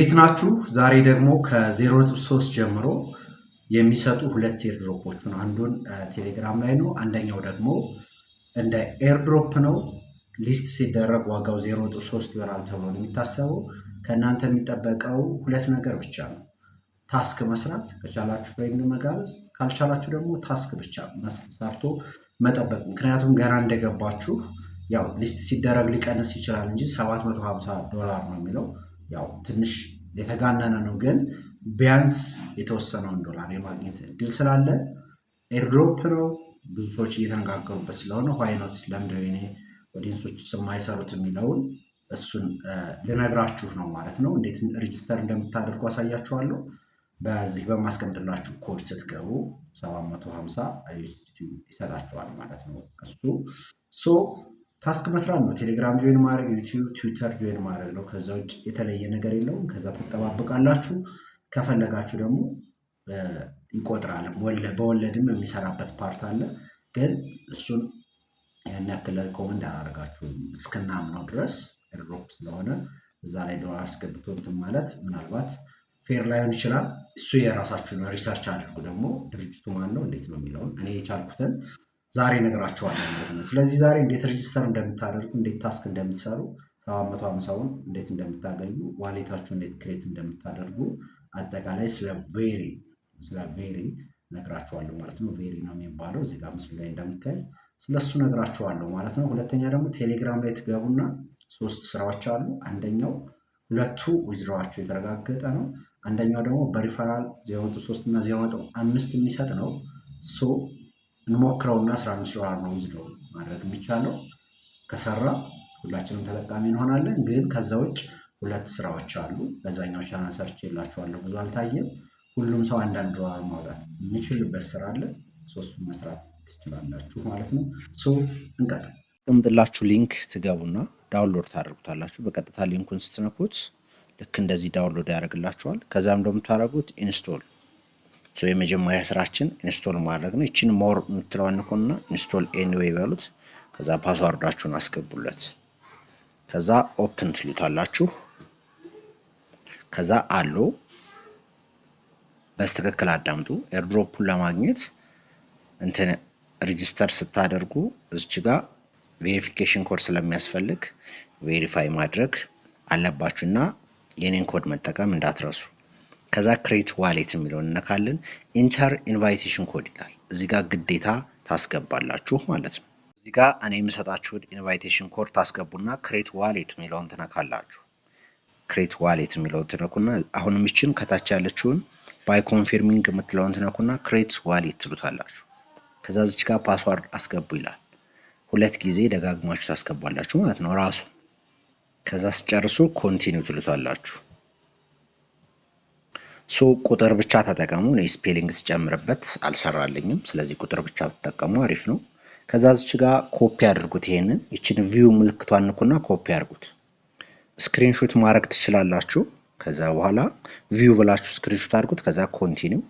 እንዴት ናችሁ? ዛሬ ደግሞ ከ0.3 ጀምሮ የሚሰጡ ሁለት ኤርድሮፖችን አንዱን ቴሌግራም ላይ ነው፣ አንደኛው ደግሞ እንደ ኤርድሮፕ ነው። ሊስት ሲደረግ ዋጋው 0.3 ይሆናል ተብሎ ነው የሚታሰበው። ከእናንተ የሚጠበቀው ሁለት ነገር ብቻ ነው። ታስክ መስራት፣ ከቻላችሁ ፍሬንድ መጋበዝ፣ ካልቻላችሁ ደግሞ ታስክ ብቻ ሰርቶ መጠበቅ። ምክንያቱም ገና እንደገባችሁ ያው ሊስት ሲደረግ ሊቀንስ ይችላል እንጂ $750 ነው የሚለው። ያው ትንሽ የተጋነነ ነው፣ ግን ቢያንስ የተወሰነውን ዶላር የማግኘት እድል ስላለ ኤርድሮፕ ነው። ብዙ ሰዎች እየተነጋገሩበት ስለሆነ ዋይኖት ለምንድነው የኔ ኦዲየንሶች የማይሰሩት የሚለውን እሱን ልነግራችሁ ነው ማለት ነው። እንዴት ሬጂስተር እንደምታደርጉ አሳያችኋለሁ። በዚህ በማስቀምጥላችሁ ኮድ ስትገቡ 750 USDT ይሰጣችኋል ማለት ነው። እሱ ታስክ መስራት ነው። ቴሌግራም ጆይን ማድረግ፣ ዩቲዩብ፣ ትዊተር ጆይን ማድረግ ነው። ከዛ ውጭ የተለየ ነገር የለውም። ከዛ ትጠባበቃላችሁ። ከፈለጋችሁ ደግሞ ይቆጥራል። በወለድም የሚሰራበት ፓርት አለ፣ ግን እሱን ያን ያክል ሪኮመንድ አላደርጋችሁም እስክናምነው ድረስ ኤርድሮፕ ስለሆነ እዛ ላይ ዶላር አስገብቶ እንትን ማለት ምናልባት ፌር ላይሆን ይችላል። እሱ የራሳችሁን ሪሰርች አድርጉ። ደግሞ ድርጅቱ ማን ነው እንዴት ነው የሚለውን እኔ የቻልኩትን ዛሬ እነግራችኋለሁ ማለት ነው። ስለዚህ ዛሬ እንዴት ሬጂስተር እንደምታደርጉ፣ እንዴት ታስክ እንደምትሰሩ፣ 750ውን እንዴት እንደምታገኙ፣ ዋሌታችሁ እንዴት ክሬት እንደምታደርጉ አጠቃላይ ስለ ቬሪ ነግራችኋለሁ ማለት ነው። ቬሪ ነው የሚባለው እዚህ ጋር ምስሉ ላይ እንደምታዩት ስለሱ ነግራችኋለሁ ማለት ነው። ሁለተኛ ደግሞ ቴሌግራም ላይ ትገቡና 3 ስራዎች አሉ። አንደኛው ሁለቱ ዊዝድሮዋቸው የተረጋገጠ ነው። አንደኛው ደግሞ በሪፈራል 0.3 እና 0.5 የሚሰጥ ነው። እንሞክረውና $15 ነው ዊዝድሮ ማድረግ የሚቻለው። ከሰራ ሁላችንም ተጠቃሚ እንሆናለን። ግን ከዛ ውጭ ሁለት ስራዎች አሉ። በዛኛው ቻናል ሰርች የላችኋለሁ፣ ብዙ አልታየም። ሁሉም ሰው አንዳንድ ዶላር ማውጣት የሚችልበት ስራ አለ። ሶስቱን መስራት ትችላላችሁ ማለት ነው። እንቀጥል። ቅምጥላችሁ ሊንክ ትገቡና ዳውንሎድ ታደርጉታላችሁ። በቀጥታ ሊንኩን ስትነኩት ልክ እንደዚህ ዳውንሎድ ያደርግላችኋል። ከዛም ደግሞ ታደርጉት ኢንስቶል። የመጀመሪያ ስራችን ኢንስቶል ማድረግ ነው። ይችን ሞር የምትለዋን ከሆነና ኢንስቶል ኤኒዌይ በሉት። ከዛ ፓስዋርዳችሁን አስገቡለት። ከዛ ኦፕን ትሉታላችሁ። ከዛ አሎ በስትክክል አዳምጡ። ኤርድሮፑን ለማግኘት እንትን ሬጂስተር ስታደርጉ እዚች ጋር ቬሪፊኬሽን ኮድ ስለሚያስፈልግ ቬሪፋይ ማድረግ አለባችሁና የኔን ኮድ መጠቀም እንዳትረሱ። ከዛ ክሬት ዋሌት የሚለውን እነካለን። ኢንተር ኢንቫይቴሽን ኮድ ይላል። እዚህ ጋር ግዴታ ታስገባላችሁ ማለት ነው። እዚህ ጋር እኔ የምሰጣችሁን ኢንቫይቴሽን ኮድ ታስገቡና ክሬት ዋሌት የሚለውን ትነካላችሁ። ክሬት ዋሌት የሚለውን ትነኩና አሁንም ይችን ከታች ያለችውን ባይ ኮንፊርሚንግ የምትለውን ትነኩና ክሬት ዋሌት ትሉታላችሁ። ከዛ እዚህ ጋር ፓስዋርድ አስገቡ ይላል። 2 ጊዜ ደጋግማችሁ ታስገባላችሁ ማለት ነው ራሱ። ከዛ ስጨርሱ ኮንቲኒው ትሉታላችሁ። ቁጥር ብቻ ተጠቀሙ። እኔ ስፔሊንግ ስጨምርበት አልሰራልኝም፣ ስለዚህ ቁጥር ብቻ ተጠቀሙ፣ አሪፍ ነው። ከዛ እዚህ ጋር ኮፒ አድርጉት። ይሄንን ይችን ቪው ምልክቷን ንኩና ኮፒ አድርጉት። ስክሪንሾት ማድረግ ትችላላችሁ። ከዛ በኋላ ቪው ብላችሁ ስክሪንሾት አድርጉት። ከዛ ኮንቲኒው።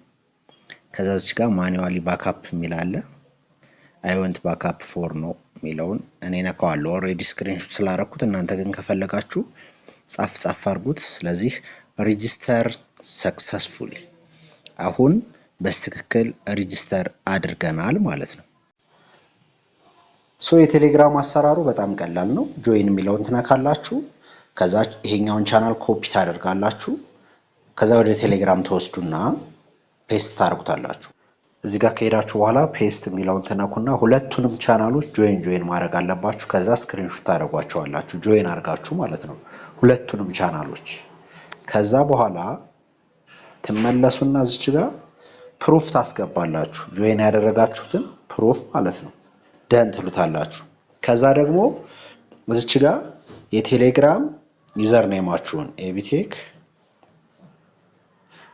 ከዛ እዚህ ጋር ማኑዋሊ ባክአፕ የሚል አለ። አይ ዋንት ባክአፕ ፎር ነው የሚለውን እኔ ነካዋለሁ። ኦልሬዲ ስክሪንሾት ስላደረኩት፣ እናንተ ግን ከፈለጋችሁ ጻፍ አድርጉት። ስለዚህ ሬጂስተር ሰክሰስፉሊ፣ አሁን በስትክክል ሬጂስተር አድርገናል ማለት ነው። የቴሌግራም አሰራሩ በጣም ቀላል ነው። ጆይን የሚለውን ትነካላችሁ። ከዛ ይሄኛውን ቻናል ኮፒ ታደርጋላችሁ። ከዛ ወደ ቴሌግራም ተወስዱና ፔስት ታደርጉታላችሁ። እዚህ ጋር ከሄዳችሁ በኋላ ፔስት የሚለውን ትነኩና ሁለቱንም ቻናሎች ጆይን ማድረግ አለባችሁ። ከዛ ስክሪንሾት ታደርጓቸዋላችሁ ጆይን አድርጋችሁ ማለት ነው ሁለቱንም ቻናሎች። ከዛ በኋላ ትመለሱና እዚች ጋር ፕሩፍ ታስገባላችሁ። ጆይን ያደረጋችሁትን ፕሩፍ ማለት ነው። ደን ትሉታላችሁ። ከዛ ደግሞ እዚች ጋር የቴሌግራም ዩዘር ኔማችሁን ኤቢቴክ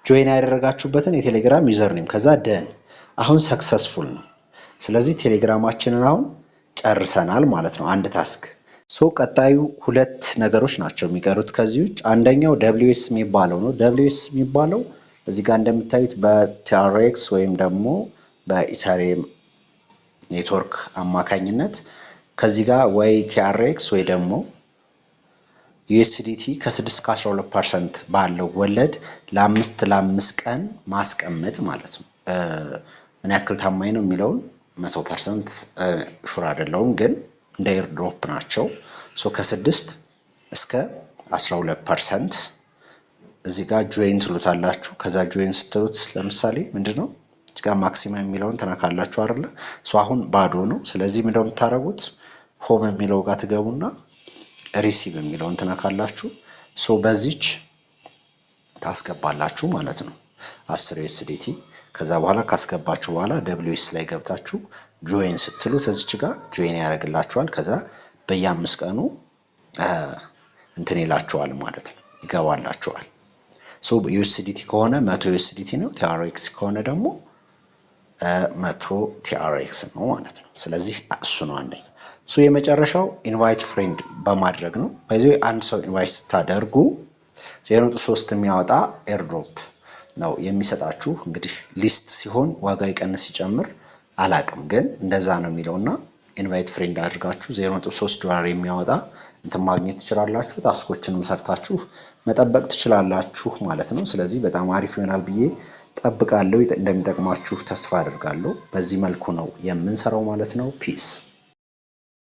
ጆይን ያደረጋችሁበትን የቴሌግራም ዩዘር ኔም ከዛ ደን። አሁን ሰክሰስፉል ነው። ስለዚህ ቴሌግራማችንን አሁን ጨርሰናል ማለት ነው፣ አንድ ታስክ። ቀጣዩ 2 ነገሮች ናቸው የሚቀሩት ከዚህ ውጭ። አንደኛው WS የሚባለው ነው። WS የሚባለው እዚህ ጋር እንደምታዩት በቲአርኤክስ ወይም ደግሞ በኢተሪየም ኔትወርክ አማካኝነት ከዚህ ጋር ወይ ቲአርኤክስ ወይ ደግሞ ዩኤስዲቲ ከ6 እስከ 12% ባለው ወለድ ለ5 ቀን ማስቀመጥ ማለት ነው። ምን ያክል ታማኝ ነው የሚለውን 100% ሹር አይደለሁም፣ ግን እንደ ኤርድሮፕ ናቸው። ከ6 እስከ 12% እዚህ ጋር ጆይን ትሉታላችሁ። ከዛ ጆይን ስትሉት ለምሳሌ ምንድነው እዚህ ጋር ማክሲመም የሚለውን ተነካላችሁ አይደለ? አሁን ባዶ ነው። ስለዚህ ምንድነው የምታደርጉት? ሆም የሚለው ጋር ትገቡና ሪሲቭ የሚለውን ትነካላችሁ። በዚች ታስገባላችሁ ማለት ነው 10 ዩኤስዲቲ። ከዛ በኋላ ካስገባችሁ በኋላ WS ላይ ገብታችሁ ጆይን ስትሉት እዚች ጋር ጆይን ያደርግላችኋል። ከዛ በየ5 ቀኑ እንትን ይላችኋል ማለት ነው፣ ይገባላችኋል። ዩኤስዲቲ ከሆነ 100 ዩኤስዲቲ ነው። TRX ከሆነ ደግሞ 100 TRX ነው ማለት ነው። ስለዚህ እሱ ነው አንደኛ። የመጨረሻው ኢንቫይት ፍሬንድ በማድረግ ነው። በዚህ አንድ ሰው ኢንቫይት ስታደርጉ 0.3 የሚያወጣ ኤርድሮፕ ነው የሚሰጣችሁ። እንግዲህ ሊስት ሲሆን ዋጋ ይቀንስ ይጨምር አላቅም፣ ግን እንደዛ ነው የሚለውና ኢንቫይት ፍሬንድ አድርጋችሁ $0.3 የሚያወጣ እንትን ማግኘት ትችላላችሁ። ታስኮችንም ሰርታችሁ መጠበቅ ትችላላችሁ ማለት ነው። ስለዚህ በጣም አሪፍ ይሆናል ብዬ ጠብቃለሁ። እንደሚጠቅማችሁ ተስፋ አድርጋለሁ። በዚህ መልኩ ነው የምንሰራው ማለት ነው። ፒስ